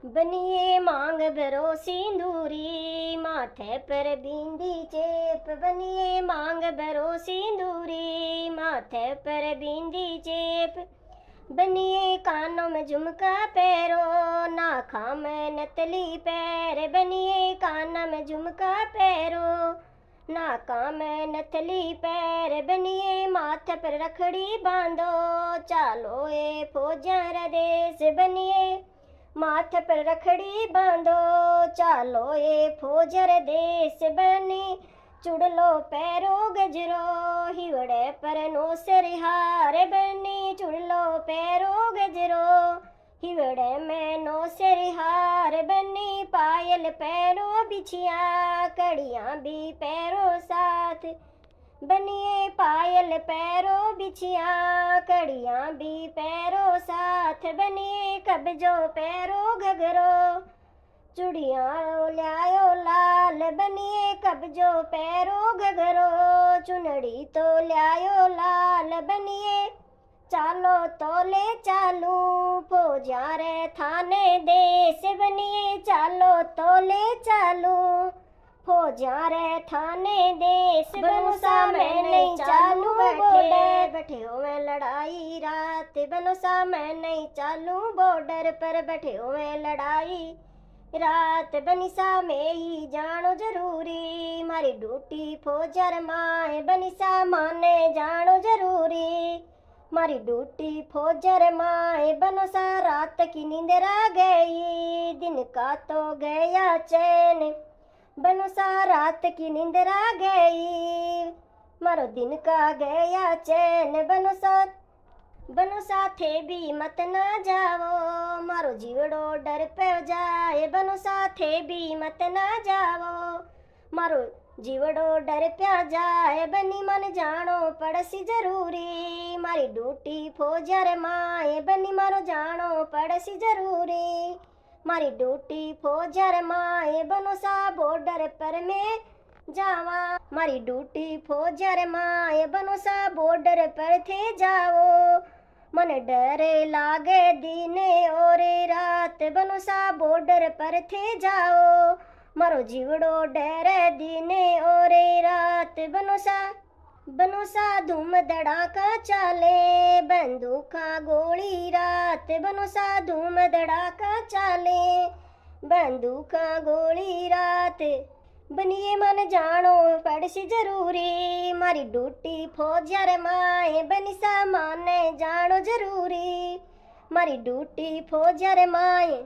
बनिए मांग भरो सिंदूरी, माथे पर बिंदी चेप। बनिए मांग भरो सिंदूरी, माथे पर बिंदी चेप। बनिए कानों में झुमका पैरो, नाखा में नतली पैर। बनिए कानों में झुमका पैरो, नाका में नथली पैर। बनिए माथे पर रखड़ी बांधो, चालो ए फौजर देश। बनिए माथे पर रखड़ी बांधो, चालो ए फौजर देश। बनी चुड़लो पैरो गजरो, हिवड़े पर नौसर हार। बनी चुड़लो पैरो गजरो, हिवड़े में नौसर हार। बनी पायल पैरो बिछिया, कड़ियाँ भी पैरो साथ। बनिए पायल पैरो बिछिया, कड़ियाँ भी पैरो साथ। बनिए कब्जो पैरो घगरो, चूड़ियाँ ल्यायो लाल। बनिए कब्जो पैरो घगरो, चुनड़ी तो ल्यायो लाल। बनिए चालो तोले चालू, फौजारे थाने देश। बनिए चालो तोले चालू, फौजारे थाने देश। बनूसा में नहीं चालू बॉर्डर, बैठे हुए लड़ाई रात। बनूसा में नहीं चालू बॉर्डर पर, बैठे हुए लड़ाई रात। बनिसा में ही जानो जरूरी, मारी ड्यूटी फौजर माए। बनिसा माने जानो जरूरी, मारी ड्यूटी फौजर माए। बनूसा रात की नींदरा गई, दिन का तो गया चैन। बनूसा रात की नींदरा गई, मारो दिन का गया चैन। बनूसा थे भी मत ना जावो, मारो जीवड़ो डर पे जाए। बनूसा थे भी मत ना जावो, मारो जीवड़ो डर प्या जाए। बनी मन जानो पड़सी जरूरी, मारी ड्यूटी फौजर माए। बनी मारो जानो पड़सी जरूरी, मारी ड्यूटी फौजर माए। बनूसा बॉर्डर पर मैं जावा, मारी ड्यूटी फौजर माए। बनूसा बॉर्डर पर थे जाओ, मन डर लागे दिन और रात। बनूसा बॉर्डर पर थे जाओ, मारो जीवड़ो डर दिन और रात। बनूसा धूम धड़ाका चाले, बंदूका गोली रात। बनूसा धूम धड़ाका चाले, बंदूका गोली रात। बनिए मन जानो पड़सी जरूरी, मारी ड्यूटी फौजर माए। बनिसा माने जानो जरूरी, मारी ड्यूटी फौजर माए।